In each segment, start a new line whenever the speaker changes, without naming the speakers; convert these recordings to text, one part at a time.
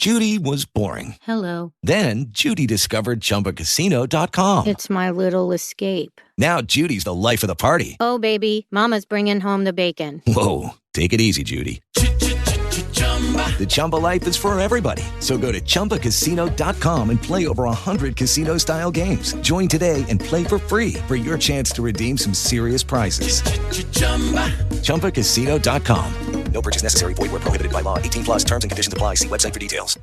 Judy was boring.
Hello.
Then Judy discovered ChumbaCasino.com.
It's my little escape.
Now Judy's the life of the party.
Oh, baby, mama's bringing home the bacon.
Whoa, take it easy, Judy. The Chumba life is for everybody. So go to ChumbaCasino.com and play over 100 casino-style games. Join today and play for free for your chance to redeem some serious prizes. ChumbaCasino.com. No purchase necessary. Void where prohibited by law. 18 plus terms and conditions apply. See website for details.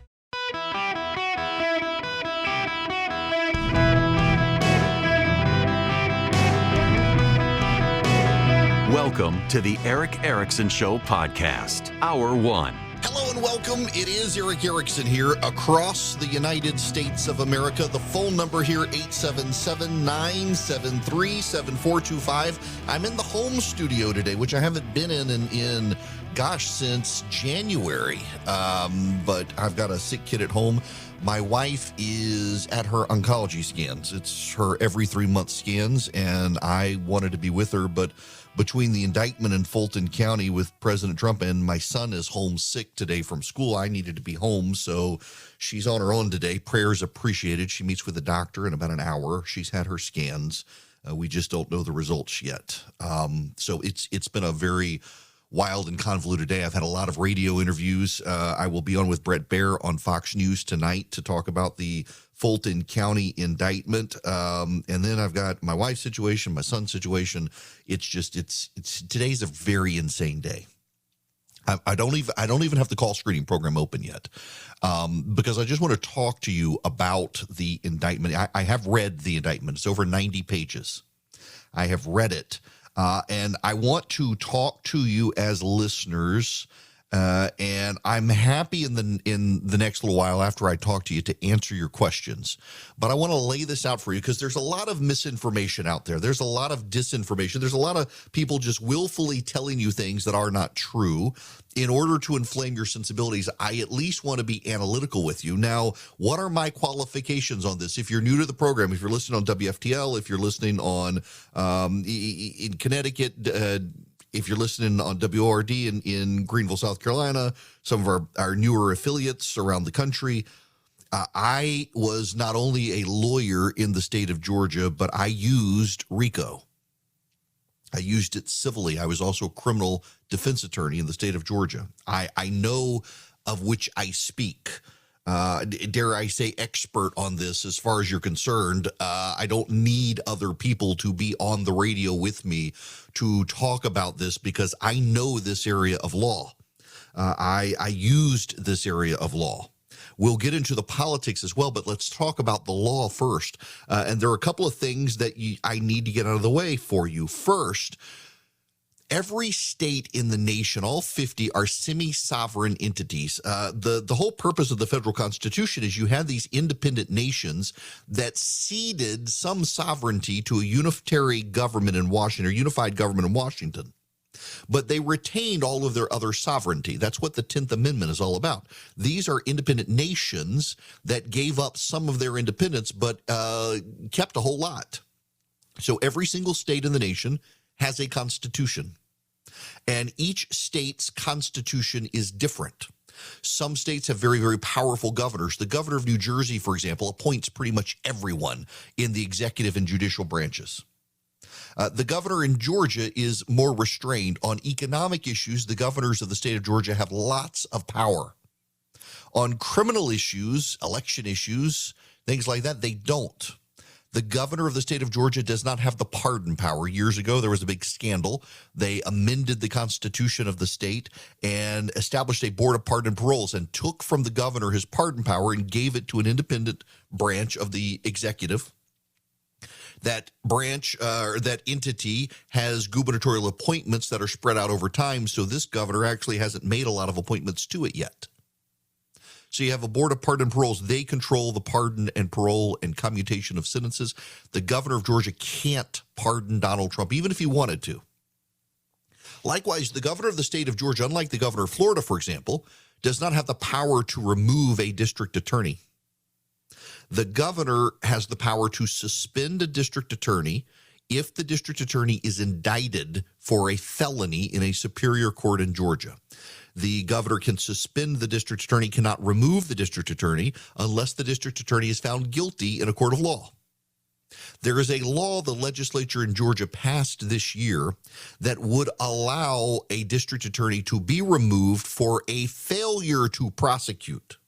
Welcome to the Eric Erickson Show podcast, Hour 1.
Hello and welcome. It is Eric Erickson here across the United States of America. The phone number here, 877-973-7425. I'm in the home studio today, which I haven't been in since January. But I've got a sick kid at home. My wife is at her oncology scans. It's her every 3-month scans, and I wanted to be with her, but between the indictment in Fulton County with President Trump and my son is homesick today from school, I needed to be home, so she's on her own today. Prayers appreciated. She meets with the doctor in about an hour. She's had her scans. We just don't know the results yet. So it's been a very wild and convoluted day. I've had a lot of radio interviews. I will be on with Brett Baer on Fox News tonight to talk about the Fulton County indictment. And then I've got my wife's situation, my son's situation. Today's a very insane day. I don't even have the call screening program open yet, because I just want to talk to you about the indictment. I have read the indictment. It's over 90 pages. I have read it. And I want to talk to you as listeners, and I'm happy in the next little while after I talk to you to answer your questions. But I want to lay this out for you because there's a lot of misinformation out there. There's a lot of disinformation. There's a lot of people just willfully telling you things that are not true in order to inflame your sensibilities. I at least want to be analytical with you. Now, what are my qualifications on this? If you're new to the program, if you're listening on WFTL, if you're listening on in Connecticut, if you're listening on WORD in Greenville, South Carolina, some of our newer affiliates around the country, I was not only a lawyer in the state of Georgia, but I used RICO. I used it civilly. I was also a criminal defense attorney in the state of Georgia. I know of which I speak. Dare I say expert on this as far as you're concerned. I don't need other people to be on the radio with me to talk about this because I know this area of law. I used this area of law. We'll get into the politics as well, but let's talk about the law first. And there are a couple of things that I need to get out of the way for you. First, every state in the nation, all 50, are semi-sovereign entities. The whole purpose of the federal constitution is you have these independent nations that ceded some sovereignty to a unitary government in Washington, or unified government in Washington. But they retained all of their other sovereignty. That's what the 10th Amendment is all about. These are independent nations that gave up some of their independence, but kept a whole lot. So every single state in the nation has a constitution. And each state's constitution is different. Some states have very, very powerful governors. The governor of New Jersey, for example, appoints pretty much everyone in the executive and judicial branches. The governor in Georgia is more restrained. On economic issues, the governors of the state of Georgia have lots of power. On criminal issues, election issues, things like that, they don't. The governor of the state of Georgia does not have the pardon power. Years ago, there was a big scandal. They amended the constitution of the state and established a board of pardon and paroles and took from the governor his pardon power and gave it to an independent branch of the executive. That branch or that entity has gubernatorial appointments that are spread out over time, so this governor actually hasn't made a lot of appointments to it yet. So you have a board of pardon and paroles. They control the pardon and parole and commutation of sentences. The governor of Georgia can't pardon Donald Trump, even if he wanted to. Likewise, the governor of the state of Georgia, unlike the governor of Florida, for example, does not have the power to remove a district attorney. The governor has the power to suspend a district attorney if the district attorney is indicted for a felony in a superior court in Georgia. The governor can suspend the district attorney, cannot remove the district attorney unless the district attorney is found guilty in a court of law. There is a law the legislature in Georgia passed this year that would allow a district attorney to be removed for a failure to prosecute.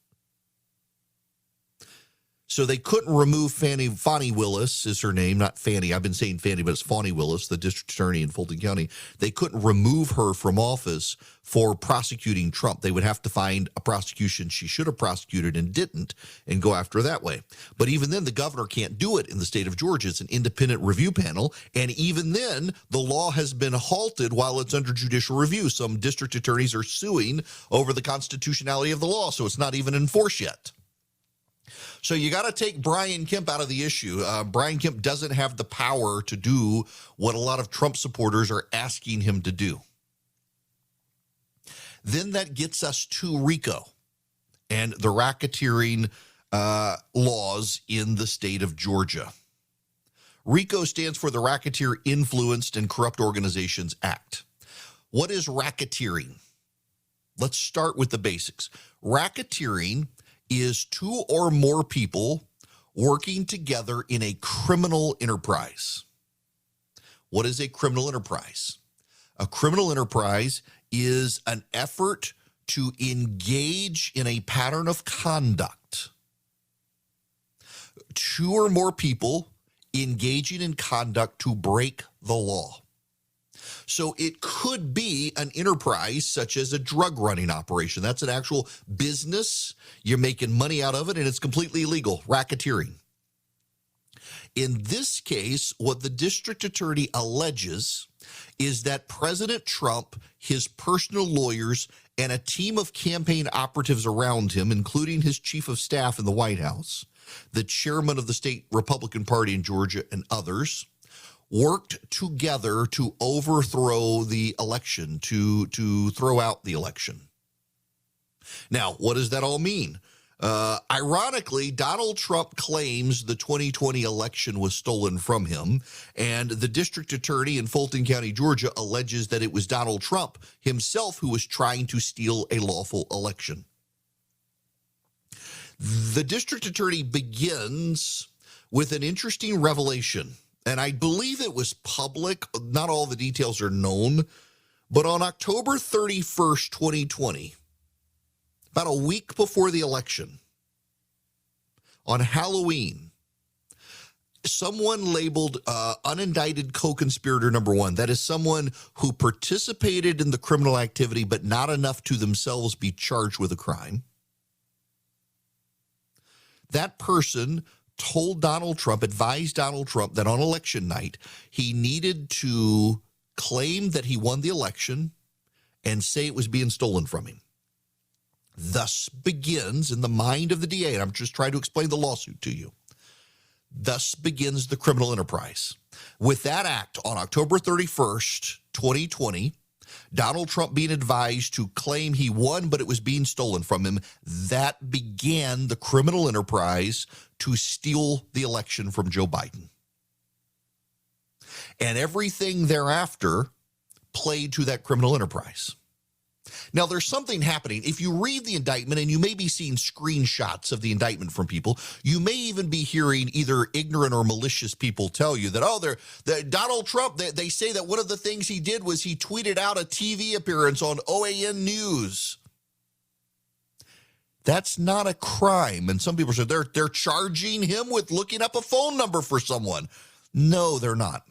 So they couldn't remove Fani Willis is her name, not Fanny. I've been saying Fanny, but it's Fani Willis, the district attorney in Fulton County. They couldn't remove her from office for prosecuting Trump. They would have to find a prosecution she should have prosecuted and didn't and go after her that way. But even then, the governor can't do it in the state of Georgia. It's an independent review panel. And even then, the law has been halted while it's under judicial review. Some district attorneys are suing over the constitutionality of the law, so it's not even in force yet. So you got to take Brian Kemp out of the issue. Brian Kemp doesn't have the power to do what a lot of Trump supporters are asking him to do. Then that gets us to RICO and the racketeering laws in the state of Georgia. RICO stands for the Racketeer Influenced and Corrupt Organizations Act. What is racketeering? Let's start with the basics. Racketeering is two or more people working together in a criminal enterprise. What is a criminal enterprise? A criminal enterprise is an effort to engage in a pattern of conduct. Two or more people engaging in conduct to break the law. So it could be an enterprise such as a drug running operation. That's an actual business. You're making money out of it, and it's completely illegal, racketeering. In this case, what the district attorney alleges is that President Trump, his personal lawyers, and a team of campaign operatives around him, including his chief of staff in the White House, the chairman of the state Republican Party in Georgia, and others, worked together to overthrow the election, to throw out the election. Now, what does that all mean? Ironically, Donald Trump claims the 2020 election was stolen from him, and the district attorney in Fulton County, Georgia, alleges that it was Donald Trump himself who was trying to steal a lawful election. The district attorney begins with an interesting revelation. And I believe it was public. Not all the details are known. But on October 31st, 2020, about a week before the election, on Halloween, someone labeled unindicted co-conspirator number one. That is someone who participated in the criminal activity, but not enough to themselves be charged with a crime. That person told Donald Trump, advised Donald Trump that on election night, he needed to claim that he won the election and say it was being stolen from him. Thus begins, in the mind of the DA, and I'm just trying to explain the lawsuit to you, thus begins the criminal enterprise. With that act on October 31st, 2020, Donald Trump being advised to claim he won, but it was being stolen from him, that began the criminal enterprise to steal the election from Joe Biden. And everything thereafter played to that criminal enterprise. Now, there's something happening. If you read the indictment, and you may be seeing screenshots of the indictment from people, you may even be hearing either ignorant or malicious people tell you that, Donald Trump, they say that one of the things he did was he tweeted out a TV appearance on OAN News. That's not a crime. And some people say they're charging him with looking up a phone number for someone. No, they're not.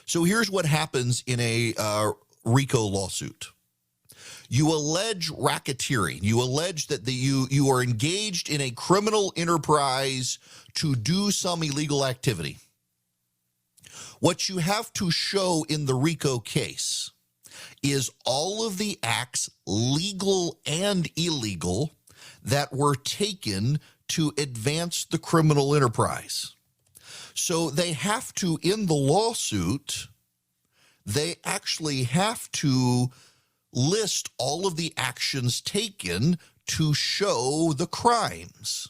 So here's what happens in a RICO lawsuit. You allege racketeering. You allege that you are engaged in a criminal enterprise to do some illegal activity. What you have to show in the RICO case is all of the acts, legal and illegal, that were taken to advance the criminal enterprise. So they have to, in the lawsuit, they actually have to list all of the actions taken to show the crimes.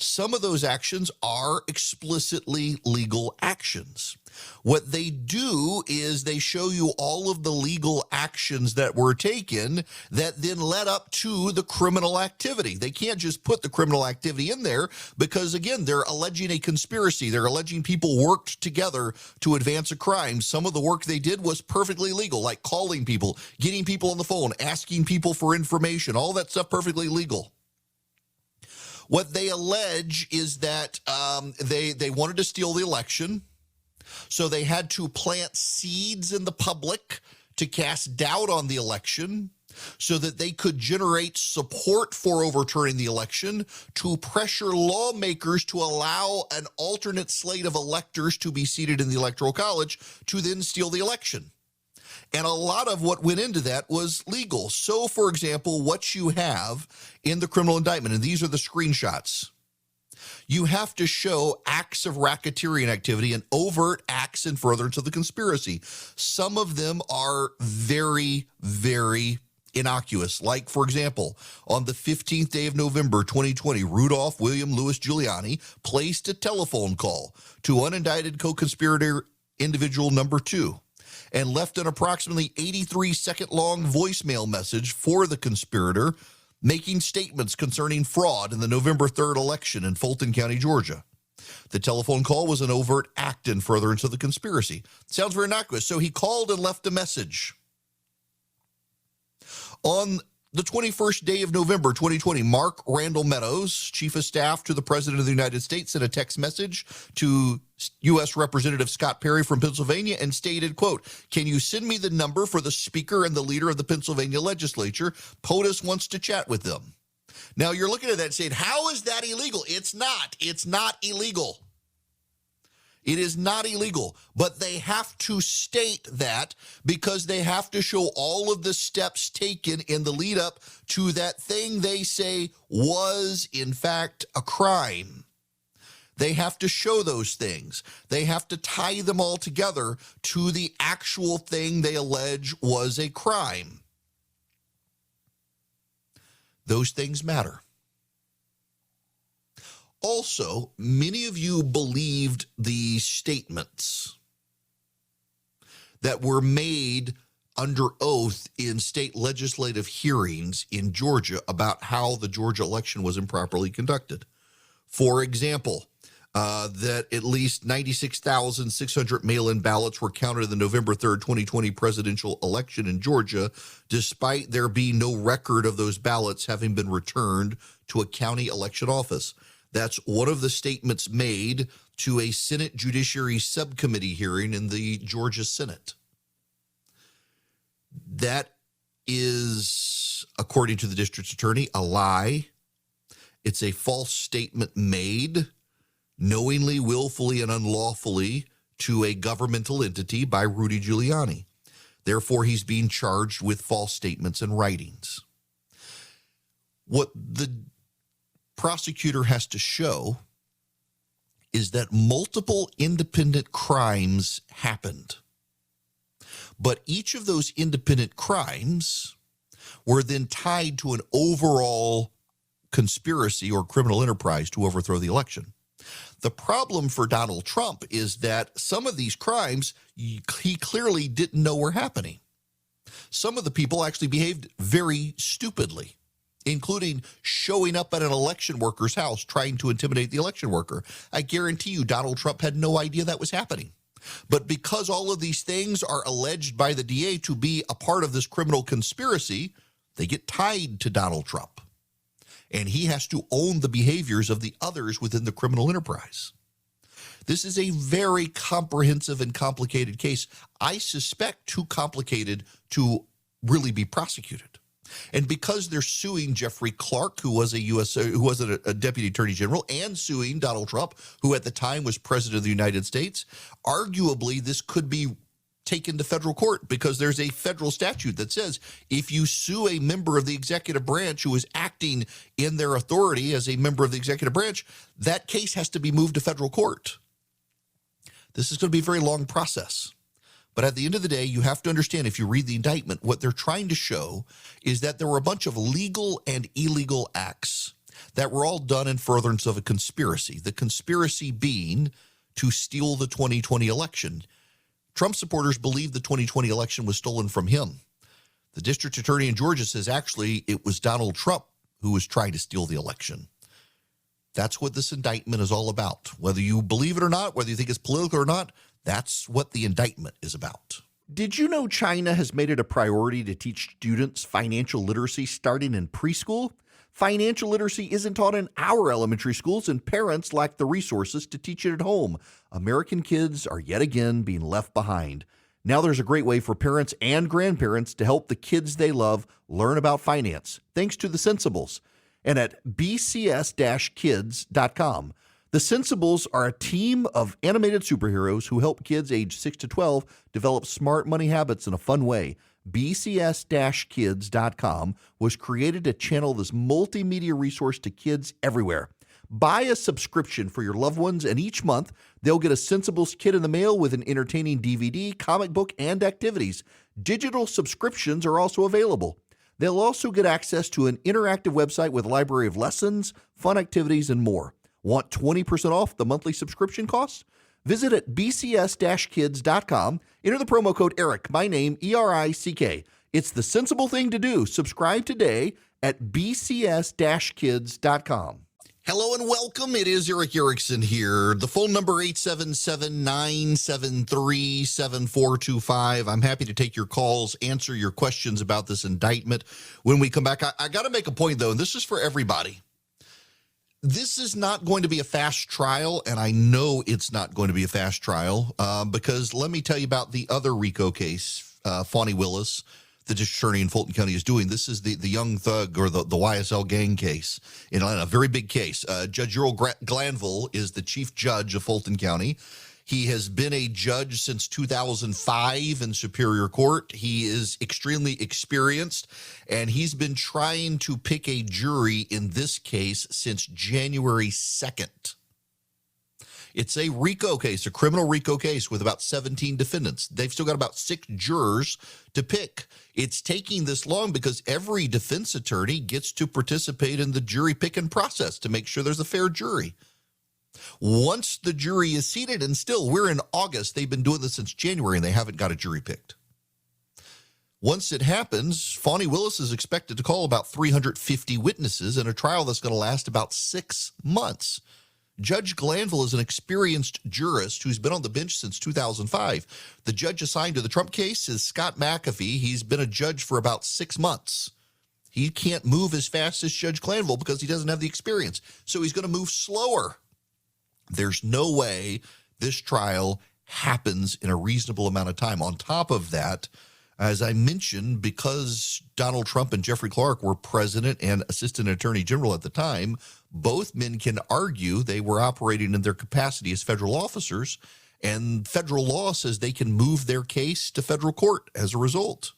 Some of those actions are explicitly legal actions. What they do is they show you all of the legal actions that were taken that then led up to the criminal activity. They can't just put the criminal activity in there because, again, they're alleging a conspiracy. They're alleging people worked together to advance a crime. Some of the work they did was perfectly legal, like calling people, getting people on the phone, asking people for information, all that stuff perfectly legal. What they allege is that they wanted to steal the election. So they had to plant seeds in the public to cast doubt on the election so that they could generate support for overturning the election, to pressure lawmakers to allow an alternate slate of electors to be seated in the Electoral College to then steal the election. And a lot of what went into that was legal. So, for example, what you have in the criminal indictment, and these are the screenshots, you have to show acts of racketeering activity and overt acts in furtherance of the conspiracy. Some of them are very, very innocuous. Like, for example, on the 15th day of November, 2020, Rudolph William Louis Giuliani placed a telephone call to unindicted co-conspirator individual number 2 and left an approximately 83-second-long voicemail message for the conspirator, making statements concerning fraud in the November 3rd election in Fulton County, Georgia. The telephone call was an overt act in furtherance of the conspiracy. Sounds very innocuous. So he called and left a message. On the 21st day of November, 2020, Mark Randall Meadows, Chief of Staff to the President of the United States, sent a text message to U.S. Representative Scott Perry from Pennsylvania and stated, quote, "Can you send me the number for the Speaker and the leader of the Pennsylvania legislature? POTUS wants to chat with them." Now, you're looking at that and saying, how is that illegal? It's not. It's not illegal. It is not illegal, but they have to state that because they have to show all of the steps taken in the lead up to that thing they say was, in fact, a crime. They have to show those things. They have to tie them all together to the actual thing they allege was a crime. Those things matter. Also, many of you believed the statements that were made under oath in state legislative hearings in Georgia about how the Georgia election was improperly conducted. For example, that at least 96,600 mail-in ballots were counted in the November 3rd, 2020 presidential election in Georgia, despite there being no record of those ballots having been returned to a county election office. That's one of the statements made to a Senate Judiciary Subcommittee hearing in the Georgia Senate. That is, according to the district's attorney, a lie. It's a false statement made knowingly, willfully, and unlawfully to a governmental entity by Rudy Giuliani. Therefore, he's being charged with false statements and writings. What the prosecutor has to show is that multiple independent crimes happened. But each of those independent crimes were then tied to an overall conspiracy or criminal enterprise to overthrow the election. The problem for Donald Trump is that some of these crimes he clearly didn't know were happening. Some of the people actually behaved very stupidly, including showing up at an election worker's house trying to intimidate the election worker. I guarantee you Donald Trump had no idea that was happening. But because all of these things are alleged by the DA to be a part of this criminal conspiracy, they get tied to Donald Trump. And he has to own the behaviors of the others within the criminal enterprise. This is a very comprehensive and complicated case. I suspect too complicated to really be prosecuted. And because they're suing Jeffrey Clark, who was a deputy attorney general, and suing Donald Trump, who at the time was president of the United States, arguably this could be taken to federal court because there's a federal statute that says if you sue a member of the executive branch who is acting in their authority as a member of the executive branch, that case has to be moved to federal court. This is going to be a very long process. But at the end of the day, you have to understand, if you read the indictment, what they're trying to show is that there were a bunch of legal and illegal acts that were all done in furtherance of a conspiracy. The conspiracy being to steal the 2020 election. Trump supporters believe the 2020 election was stolen from him. The district attorney in Georgia says actually it was Donald Trump who was trying to steal the election. That's what this indictment is all about. Whether you believe it or not, whether you think it's political or not, that's what the indictment is about.
Did you know China has made it a priority to teach students financial literacy starting in preschool? Financial literacy isn't taught in our elementary schools, and parents lack the resources to teach it at home. American kids are yet again being left behind. Now there's a great way for parents and grandparents to help the kids they love learn about finance, thanks to the Sensibles. And at bcs-kids.com. The Sensibles are a team of animated superheroes who help kids age 6 to 12 develop smart money habits in a fun way. bcs-kids.com was created to channel this multimedia resource to kids everywhere. Buy a subscription for your loved ones, and each month they'll get a Sensibles kit in the mail with an entertaining DVD, comic book, and activities. Digital subscriptions are also available. They'll also get access to an interactive website with a library of lessons, fun activities, and more. Want 20% off the monthly subscription costs? Visit at bcs-kids.com. Enter the promo code ERIC, my name, ERICK. It's the sensible thing to do. Subscribe today at bcs-kids.com.
Hello and welcome. It is Eric Erickson here. The phone number 877-973-7425. I'm happy to take your calls, answer your questions about this indictment when we come back. I got to make a point, though, and this is for everybody. This is not going to be a fast trial, and I know it's not going to be a fast trial because let me tell you about the other RICO case, Fani Willis, the district attorney in Fulton County is doing. This is the young thug or the YSL gang case in Atlanta, a very big case. Judge Earl Glanville is the chief judge of Fulton County. He has been a judge since 2005 in Superior Court. He is extremely experienced, and he's been trying to pick a jury in this case since January 2nd. It's a RICO case, a criminal RICO case with about 17 defendants. They've still got about 6 jurors to pick. It's taking this long because every defense attorney gets to participate in the jury picking process to make sure there's a fair jury. Once the jury is seated, and still we're in August, they've been doing this since January and they haven't got a jury picked. Once it happens, Fani Willis is expected to call about 350 witnesses in a trial that's going to last about 6 months. Judge Glanville is an experienced jurist who's been on the bench since 2005. The judge assigned to the Trump case is Scott McAfee. He's been a judge for about 6 months. He can't move as fast as Judge Glanville because he doesn't have the experience. So he's going to move slower. There's no way this trial happens in a reasonable amount of time. On top of that, as I mentioned, because Donald Trump and Jeffrey Clark were president and assistant attorney general at the time, both men can argue they were operating in their capacity as federal officers, and federal law says they can move their case to federal court as a result.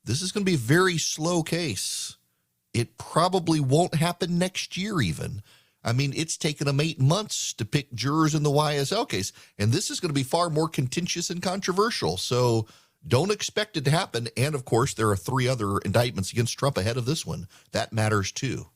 This is going to be a very slow case. It probably won't happen next year even. I mean, it's taken them 8 months to pick jurors in the YSL case, and this is going to be far more contentious and controversial. So don't expect it to happen. And, of course, there are 3 other indictments against Trump ahead of this one. That matters, too.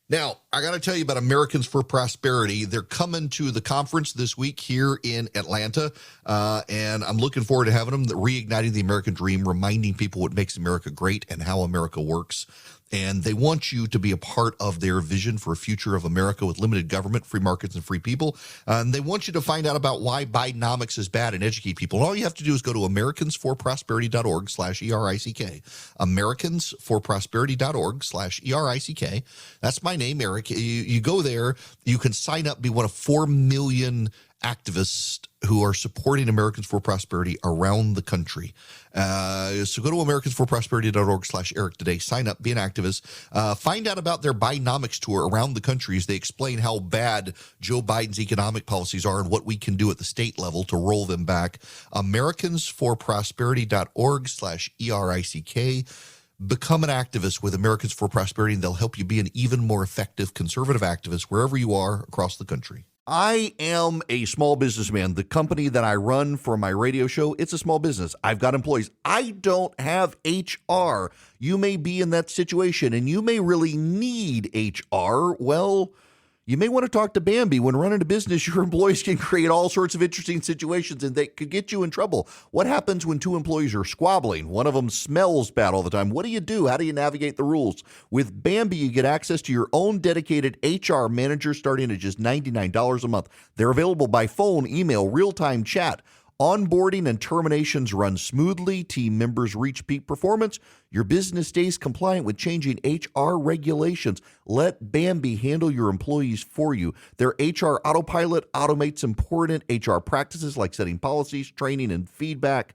Now, I got to tell you about Americans for Prosperity. They're coming to the conference this week here in Atlanta, and I'm looking forward to having them, reigniting the American dream, reminding people what makes America great and how America works. And they want you to be a part of their vision for a future of America with limited government, free markets, and free people. And they want you to find out about why Bidenomics is bad and educate people. And all you have to do is go to americansforprosperity.org/ERICK. Americansforprosperity.org/ERICK. That's my name, Eric. You go there. You can sign up, be one of 4 million activists who are supporting Americans for Prosperity around the country. So go to americansforprosperity.org/Eric today. Sign up, be an activist. Find out about their Bidenomics tour around the country as they explain how bad Joe Biden's economic policies are and what we can do at the state level to roll them back. americansforprosperity.org/ERICK. Become an activist with Americans for Prosperity, and they'll help you be an even more effective conservative activist wherever you are across the country.
I am a small businessman. The company that I run for my radio show, it's a small business. I've got employees. I don't have HR. You may be in that situation and you may really need HR. Well, you may want to talk to Bambi. When running a business, your employees can create all sorts of interesting situations and they could get you in trouble. What happens when two employees are squabbling? One of them smells bad all the time. What do you do? How do you navigate the rules? With Bambi, you get access to your own dedicated HR manager starting at just $99 a month. They're available by phone, email, real-time chat. Onboarding and terminations run smoothly. Team members reach peak performance. Your business stays compliant with changing HR regulations. Let Bambi handle your employees for you. Their HR autopilot automates important HR practices like setting policies, training, and feedback.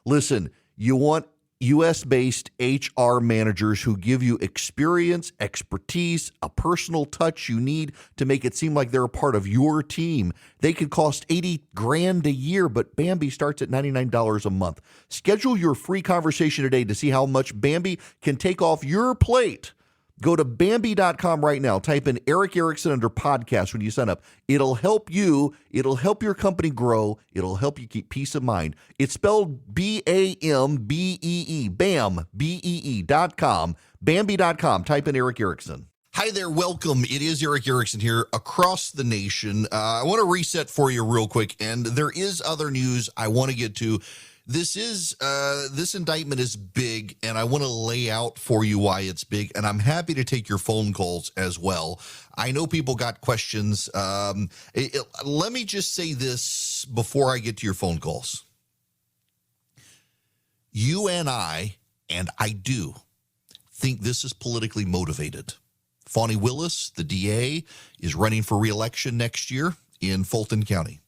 Listen, you want U.S.-based HR managers who give you experience, expertise, a personal touch you need to make it seem like they're a part of your team. They could cost $80,000 a year, but Bambi starts at $99 a month. Schedule your free conversation today to see how much Bambi can take off your plate. Go to Bambi.com right now. Type in Eric Erickson under podcast when you sign up. It'll help you. It'll help your company grow. It'll help you keep peace of mind. It's spelled B-A-M-B-E-E. BAM, B-E-E.com. Bambi.com. Type in Eric Erickson.
Hi there, welcome. It is Eric Erickson here across the nation. I want to reset for you real quick, and there is other news I want to get to. This indictment is big, and I want to lay out for you why it's big, and I'm happy to take your phone calls as well. I know people got questions. Let me just say this before I get to your phone calls. You and I do, think this is politically motivated. Fani Willis, the DA, is running for re-election next year in Fulton County.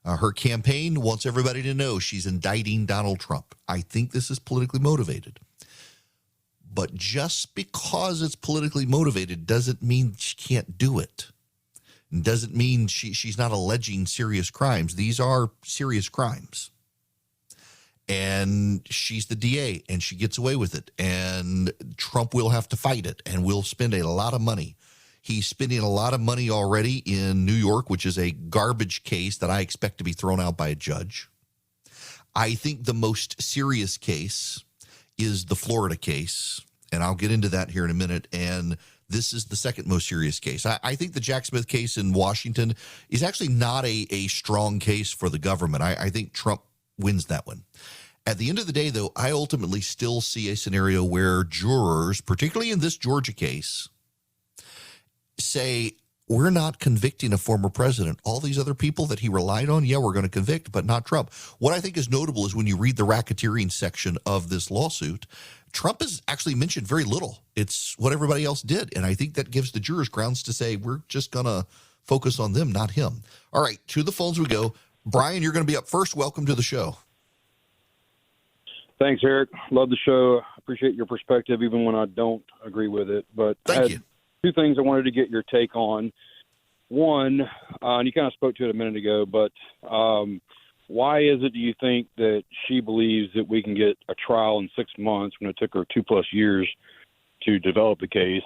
Her campaign wants everybody to know she's indicting Donald Trump. I think this is politically motivated. But just because it's politically motivated doesn't mean she can't do it. It doesn't mean she's not alleging serious crimes. These are serious crimes. And she's the DA, and she gets away with it. And Trump will have to fight it, and will spend a lot of money. He's spending a lot of money already in New York, which is a garbage case that I expect to be thrown out by a judge. I think the most serious case is the Florida case, and I'll get into that here in a minute. And this is the second most serious case. I think the Jack Smith case in Washington is actually not a strong case for the government. I think Trump wins that one. At the end of the day, though, I ultimately still see a scenario where jurors, particularly in this Georgia case, say, we're not convicting a former president. All these other people that he relied on, yeah, we're going to convict, but not Trump. What I think is notable is when you read the racketeering section of this lawsuit, Trump is actually mentioned very little. It's what everybody else did. And I think that gives the jurors grounds to say, we're just going to focus on them, not him. All right, to the phones we go. Brian, you're going to be up first. Welcome to the show.
Thanks, Eric. Love the show. Appreciate your perspective, even when I don't agree with it. But
Thank you.
Two things I wanted to get your take on. One, and you kind of spoke to it a minute ago, but why is it, do you think, that she believes that we can get a trial in 6 months when it took her 2+ years to develop the case?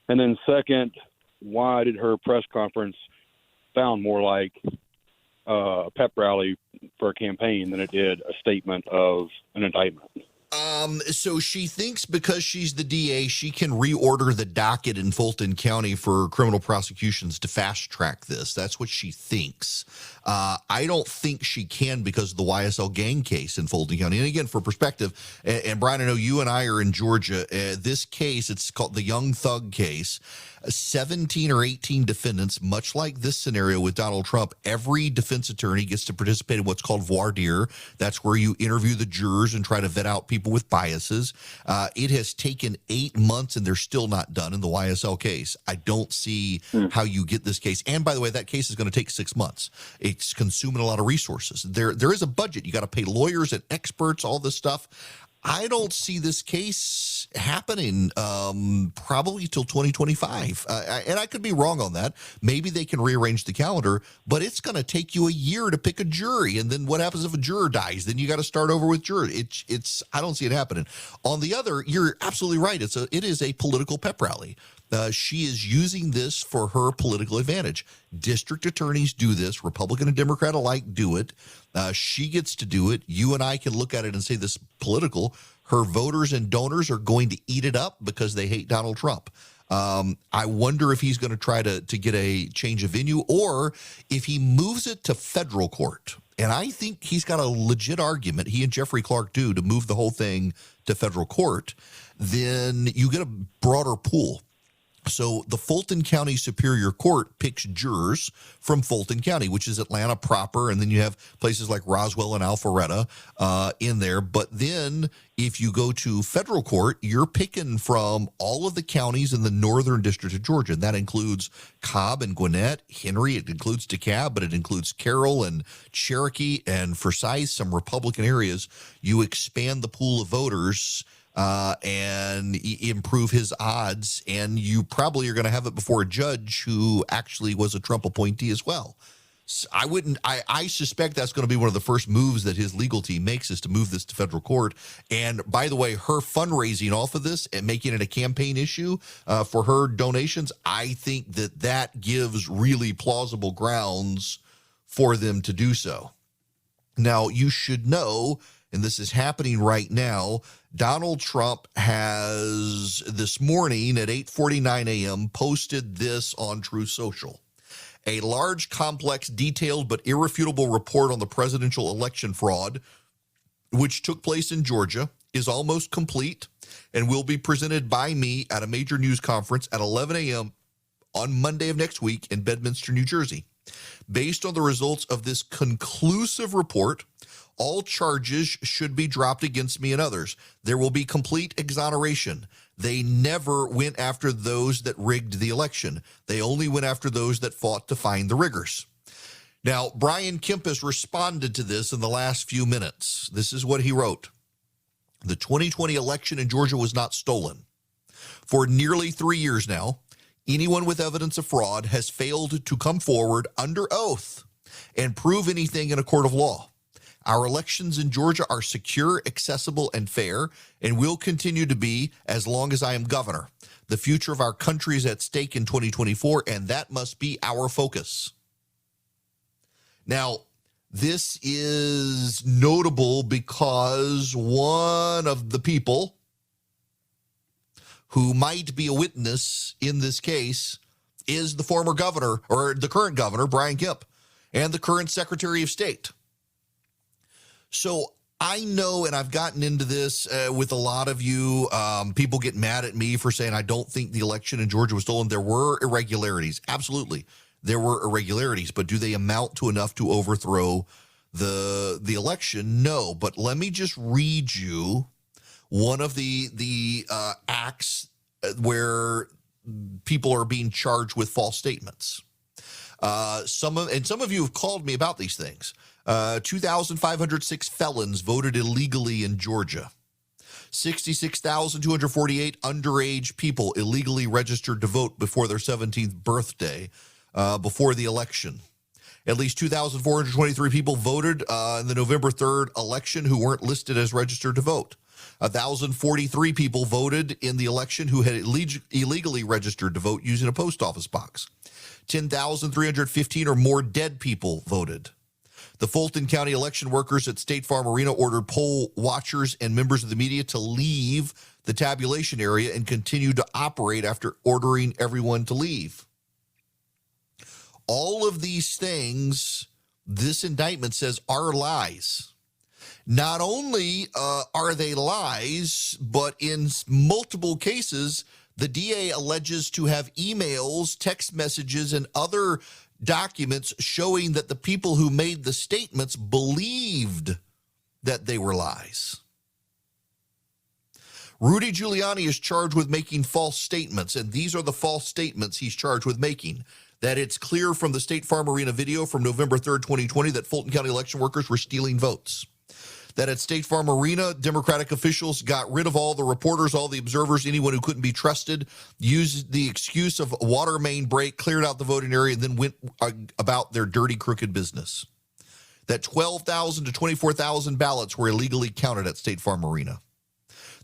And then second, why did her press conference sound more like a pep rally for a campaign than it did a statement of an indictment?
So she thinks because she's the DA, she can reorder the docket in Fulton County for criminal prosecutions to fast track this. That's what she thinks. I don't think she can because of the YSL gang case in Fulton County. And again, for perspective, and Brian, I know you and I are in Georgia. This case, it's called the Young Thug case. 17 or 18 defendants, much like this scenario with Donald Trump. Every defense attorney gets to participate in what's called voir dire. That's where you interview the jurors and try to vet out people with biases. It has taken 8 months, and they're still not done in the YSL case. I don't see how you get this case. And by the way, that case is going to take 6 months. It's consuming a lot of resources. There is a budget. You got to pay lawyers and experts, all this stuff. I don't see this case happening probably till 2025. And I could be wrong on that. Maybe they can rearrange the calendar, but it's going to take you a year to pick a jury. And then what happens if a juror dies? Then you got to start over with jurors. I don't see it happening. On the other, you're absolutely right. It is a political pep rally. She is using this for her political advantage. District attorneys do this. Republican and Democrat alike do it. She gets to do it. You and I can look at it and say this is political. Her voters and donors are going to eat it up because they hate Donald Trump. I wonder if he's going to try to get a change of venue or if he moves it to federal court. And I think he's got a legit argument, he and Jeffrey Clark do, to move the whole thing to federal court. Then you get a broader pool. So the Fulton County Superior Court picks jurors from Fulton County, which is Atlanta proper, and then you have places like Roswell and Alpharetta in there. But then if you go to federal court, you're picking from all of the counties in the Northern District of Georgia. And that includes Cobb and Gwinnett, Henry. It includes DeKalb, but it includes Carroll and Cherokee and Forsyth, some Republican areas. You expand the pool of voters and improve his odds, and you probably are going to have it before a judge who actually was a Trump appointee as well. So I suspect that's going to be one of the first moves that his legal team makes, is to move this to federal court. And by the way, her fundraising off of this and making it a campaign issue for her donations, I think that gives really plausible grounds for them to do so. Now, you should know, and this is happening right now, Donald Trump has this morning at 8:49 a.m. posted this on Truth Social. A large, complex, detailed, but irrefutable report on the presidential election fraud, which took place in Georgia, is almost complete and will be presented by me at a major news conference at 11 a.m. on Monday of next week in Bedminster, New Jersey. Based on the results of this conclusive report, all charges should be dropped against me and others. There will be complete exoneration. They never went after those that rigged the election. They only went after those that fought to find the riggers. Now, Brian Kemp has responded to this in the last few minutes. This is what he wrote. The 2020 election in Georgia was not stolen. For nearly 3 years now, anyone with evidence of fraud has failed to come forward under oath and prove anything in a court of law. Our elections in Georgia are secure, accessible, and fair, and will continue to be as long as I am governor. The future of our country is at stake in 2024, and that must be our focus. Now, this is notable because one of the people who might be a witness in this case is the former governor, or the current governor, Brian Kemp, and the current Secretary of State. So I know, and I've gotten into this with a lot of you, people get mad at me for saying I don't think the election in Georgia was stolen. There were irregularities. Absolutely. There were irregularities, but do they amount to enough to overthrow the election? No, but let me just read you one of the acts where people are being charged with false statements. Some of you have called me about these things. 2,506 felons voted illegally in Georgia. 66,248 underage people illegally registered to vote before their 17th birthday before the election. At least 2,423 people voted in the November 3rd election who weren't listed as registered to vote. 1,043 people voted in the election who had illegally registered to vote using a post office box. 10,315 or more dead people voted. The Fulton County election workers at State Farm Arena ordered poll watchers and members of the media to leave the tabulation area and continue to operate after ordering everyone to leave. All of these things, this indictment says, are lies. Not only are they lies, but in multiple cases, the DA alleges to have emails, text messages, and other documents showing that the people who made the statements believed that they were lies. Rudy Giuliani is charged with making false statements, and these are the false statements he's charged with making. That it's clear from the State Farm Arena video from November 3rd, 2020, that Fulton County election workers were stealing votes. That at State Farm Arena, Democratic officials got rid of all the reporters, all the observers, anyone who couldn't be trusted, used the excuse of water main break, cleared out the voting area, and then went about their dirty, crooked business. That 12,000 to 24,000 ballots were illegally counted at State Farm Arena.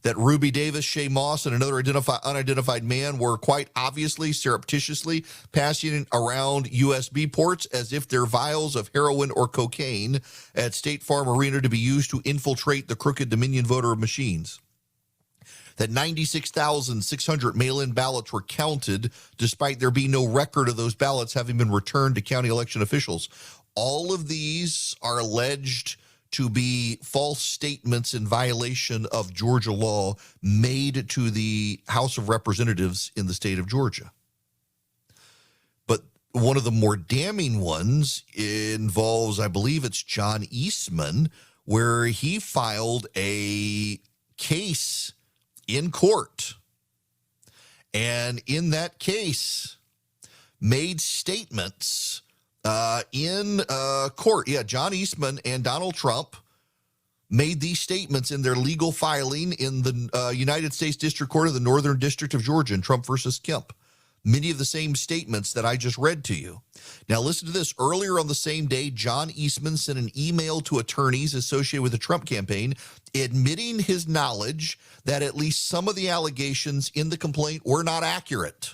that Ruby Davis, Shay Moss, and another unidentified man were quite obviously surreptitiously passing around USB ports as if they're vials of heroin or cocaine at State Farm Arena to be used to infiltrate the crooked Dominion voter machines. That 96,600 mail-in ballots were counted despite there being no record of those ballots having been returned to county election officials. All of these are alleged to be false statements in violation of Georgia law made to the House of Representatives in the state of Georgia. But one of the more damning ones involves, I believe it's John Eastman, where he filed a case in court, and in that case made statements in court. Yeah, John Eastman and Donald Trump made these statements in their legal filing in the United States District Court of the Northern District of Georgia in Trump versus Kemp. Many of the same statements that I just read to you. Now, listen to this. Earlier on the same day, John Eastman sent an email to attorneys associated with the Trump campaign admitting his knowledge that at least some of the allegations in the complaint were not accurate.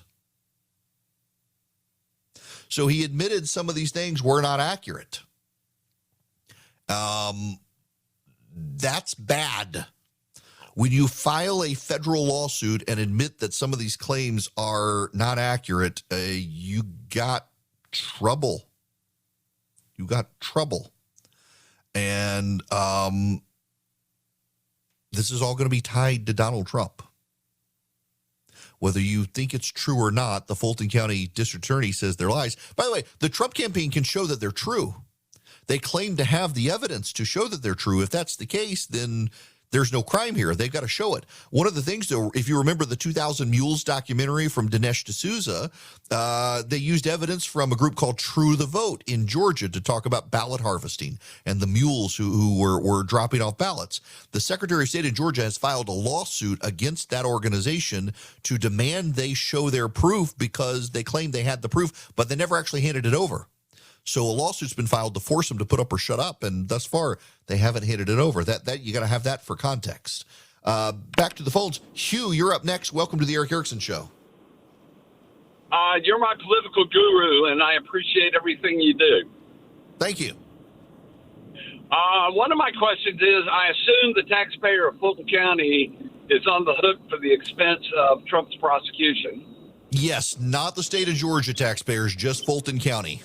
So he admitted some of these things were not accurate. That's bad. When you file a federal lawsuit and admit that some of these claims are not accurate, you got trouble. You got trouble. And this is all going to be tied to Donald Trump. Whether you think it's true or not, the Fulton County District Attorney says they're lies. By the way, the Trump campaign can show that they're true. They claim to have the evidence to show that they're true. If that's the case, then there's no crime here. They've got to show it. One of the things, though, if you remember the 2000 Mules documentary from Dinesh D'Souza, they used evidence from a group called True the Vote in Georgia to talk about ballot harvesting and the mules who were dropping off ballots. The Secretary of State of Georgia has filed a lawsuit against that organization to demand they show their proof because they claim they had the proof, but they never actually handed it over. So a lawsuit's been filed to force them to put up or shut up, and thus far they haven't handed it over. That you got to have that for context. Back to the phones. Hugh, you're up next. Welcome to the Eric Erickson Show.
You're my political guru, and I appreciate everything you do.
Thank you.
One of my questions is, I assume the taxpayer of Fulton County is on the hook for the expense of Trump's prosecution.
Yes, not the state of Georgia taxpayers, just Fulton County.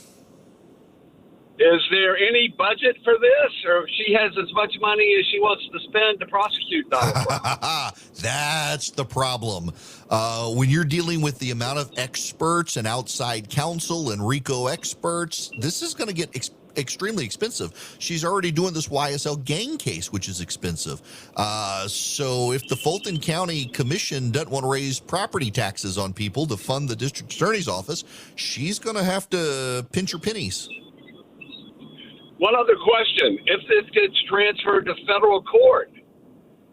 Is there any budget for this, or she has as much money as she wants to spend to prosecute Donald Trump?
That's the problem. When you're dealing with the amount of experts and outside counsel and RICO experts, this is going to get extremely expensive. She's already doing this YSL gang case, which is expensive. So if the Fulton County Commission doesn't want to raise property taxes on people to fund the district attorney's office, she's going to have to pinch her pennies.
One other question. If this gets transferred to federal court,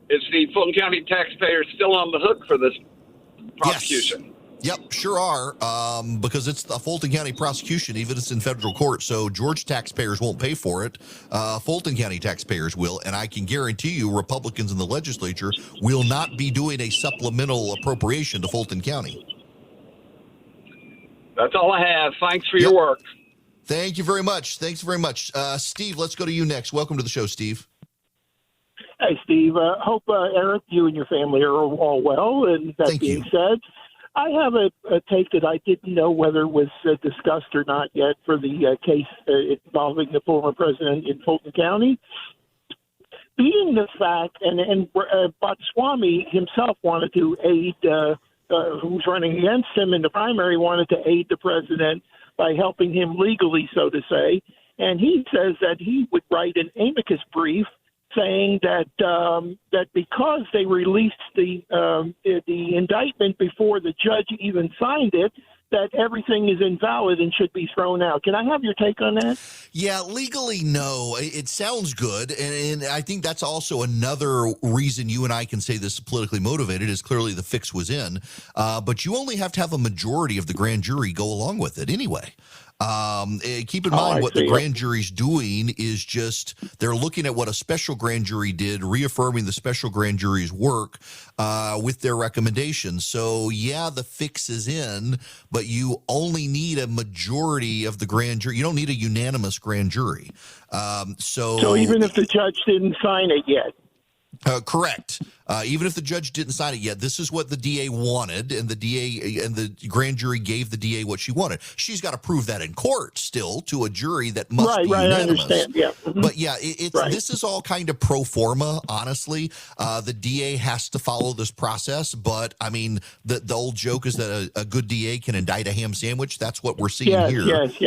is the Fulton County taxpayer still on the hook for this prosecution?
Yes. Yep, sure are, because it's the Fulton County prosecution, even if it's in federal court. So Georgia taxpayers won't pay for it. Fulton County taxpayers will, and I can guarantee you Republicans in the legislature will not be doing a supplemental appropriation to Fulton County.
That's all I have. Thanks for your work.
Thank you very much. Thanks very much. Steve, let's go to you next. Welcome to the show, Steve.
Hey, Steve. Hope, Eric, you and your family are all well. And that being said, I have a take that I didn't know whether it was discussed or not yet for the case involving the former president in Fulton County. Being the fact, and Botswamy himself wanted to aid, who's running against him in the primary, wanted to aid the president by helping him legally, so to say. And he says that he would write an amicus brief saying that that because they released the indictment before the judge even signed it, that everything is invalid and should be thrown out. Can I have your take on that?
Yeah, legally, no. It sounds good. And I think that's also another reason you and I can say this is politically motivated is clearly the fix was in. But you only have to have a majority of the grand jury go along with it anyway. Keep in mind what the grand jury's doing is just they're looking at what a special grand jury did, reaffirming the special grand jury's work with their recommendations. So, yeah, the fix is in, but you only need a majority of the grand jury. You don't need a unanimous grand jury. So
even if the judge didn't sign it yet.
Correct. Even if the judge didn't sign it yet, this is what the DA wanted, and the DA and the grand jury gave the DA what she wanted. She's got to prove that in court still to a jury that must be unanimous.
I understand. Yeah,
but yeah, this is all kind of pro forma. Honestly, the DA has to follow this process. But I mean, the old joke is that a good DA can indict a ham sandwich. That's what we're seeing here.
Yes.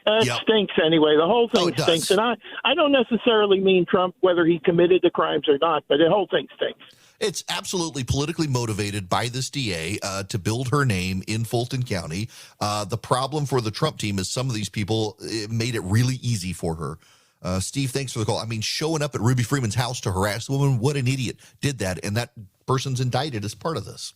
It stinks anyway. The whole thing stinks, and I don't necessarily mean Trump, whether he committed the crimes or not, but the whole thing stinks.
It's absolutely politically motivated by this DA to build her name in Fulton County. The problem for the Trump team is some of these people made it really easy for her. Steve, thanks for the call. I mean, showing up at Ruby Freeman's house to harass the woman, what an idiot did that, and that person's indicted as part of this.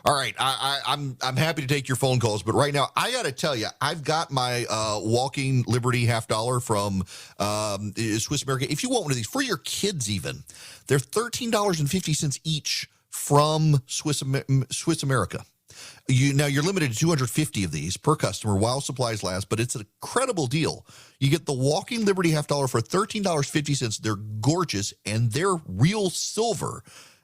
All right, I'm happy to take your phone calls, but right now I got to tell you, I've got my Walking Liberty $50 from Swiss America. If you want one of these for your kids, even they're $13.50 each from Swiss America. You're limited to 250 of these per customer while supplies last, but it's an incredible deal. You get the Walking Liberty $50 for $13.50. They're gorgeous and they're real silver.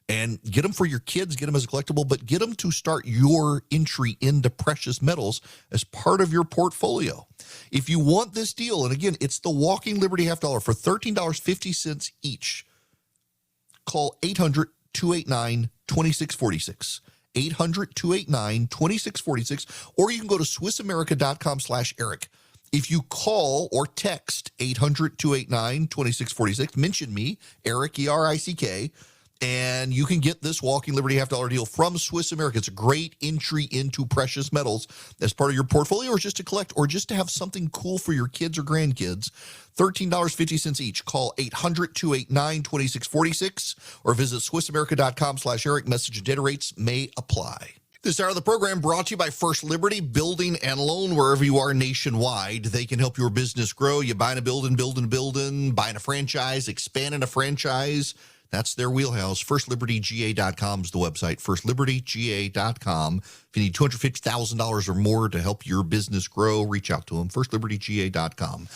And get them for your kids, get them as a collectible, but get them to start your entry into precious metals as part of your portfolio. If you want this deal, and again, it's the Walking Liberty $50 for $13.50 each. Call 800-289-2646. 800-289-2646, or you can go to SwissAmerica.com/Eric. If you call or text 800-289-2646, mention me, Eric, E-R-I-C-K, and you can get this Walking Liberty $50 deal from Swiss America. It's a great entry into precious metals as part of your portfolio, or just to collect, or just to have something cool for your kids or grandkids. $13.50 each. Call 800-289-2646 or visit SwissAmerica.com/Eric. Message and data rates may apply. This hour of the program brought to you by First Liberty Building and Loan. Wherever you are nationwide, they can help your business grow. You buying a building, buying a franchise, expanding a franchise. That's their wheelhouse. FirstLibertyGA.com is the website, FirstLibertyGA.com. If you need $250,000 or more to help your business grow, reach out to them, FirstLibertyGA.com.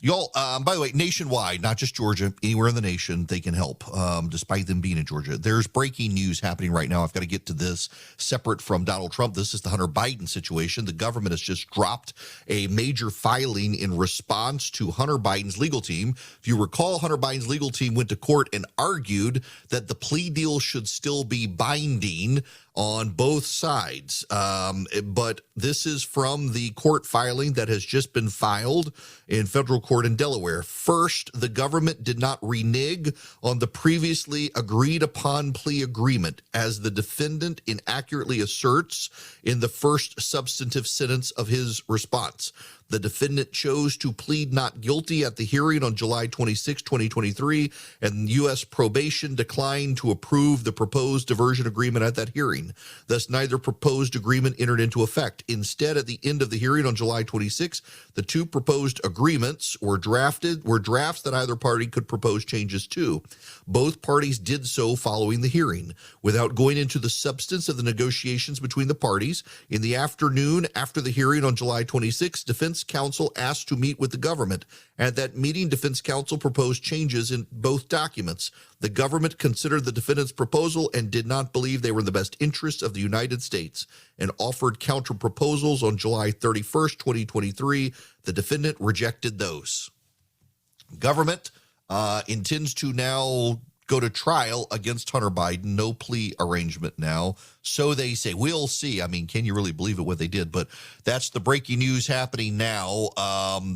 Y'all, by the way, nationwide, not just Georgia, anywhere in the nation, they can help, despite them being in Georgia. There's breaking news happening right now. I've got to get to this separate from Donald Trump. This is the Hunter Biden situation. The government has just dropped a major filing in response to Hunter Biden's legal team. If you recall, Hunter Biden's legal team went to court and argued that the plea deal should still be binding on both sides. But this is from the court filing that has just been filed in federal court in Delaware. First, the government did not renege on the previously agreed upon plea agreement, as the defendant inaccurately asserts in the first substantive sentence of his response. The defendant chose to plead not guilty at the hearing on July 26, 2023, and U.S. probation declined to approve the proposed diversion agreement at that hearing. Thus, neither proposed agreement entered into effect. Instead, at the end of the hearing on July 26, the two proposed agreements were drafts that either party could propose changes to. Both parties did so following the hearing. Without going into the substance of the negotiations between the parties, in the afternoon after the hearing on July 26, defense counsel asked to meet with the government. At that meeting, defense counsel proposed changes in both documents. The government considered the defendant's proposal and did not believe they were in the best interest of the United States and offered counter proposals on July 31st, 2023. The defendant rejected those. Government intends to now go to trial against Hunter Biden. No plea arrangement now. So they say. We'll see. I mean, can you really believe it, what they did? But that's the breaking news happening now.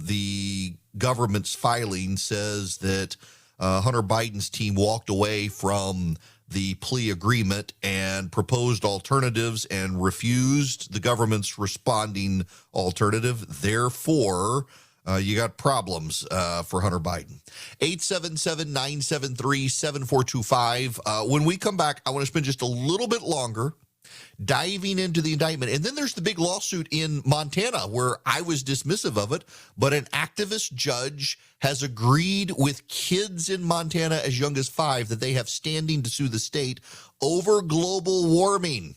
The government's filing says that Hunter Biden's team walked away from the plea agreement and proposed alternatives and refused the government's responding alternative. Therefore, you got problems for Hunter Biden. 877-973-7425. When we come back, I want to spend just a little bit longer diving into the indictment. And then there's the big lawsuit in Montana where I was dismissive of it, but an activist judge has agreed with kids in Montana as young as 5 that they have standing to sue the state over global warming.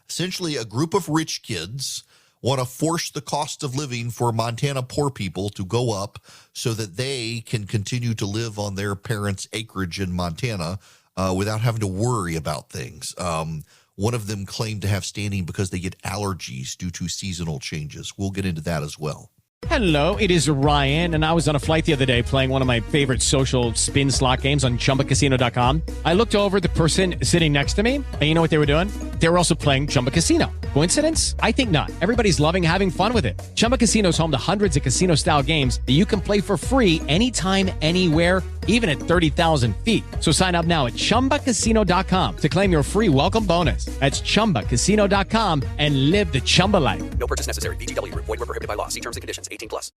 Essentially, a group of rich kids want to force the cost of living for Montana poor people to go up so that they can continue to live on their parents' acreage in Montana without having to worry about things. One of them claimed to have standing because they get allergies due to seasonal changes. We'll get into that as well.
Hello, it is Ryan, and I was on a flight the other day playing one of my favorite social spin slot games on ChumbaCasino.com. I looked over at the person sitting next to me, and you know what they were doing? They were also playing Chumba Casino. Coincidence? I think not. Everybody's loving having fun with it. Chumba Casino is home to hundreds of casino-style games that you can play for free anytime, anywhere, even at 30,000 feet. So sign up now at ChumbaCasino.com to claim your free welcome bonus. That's ChumbaCasino.com and live the Chumba life.
No purchase necessary. VGW. Void where prohibited by law. See terms and conditions. 18+.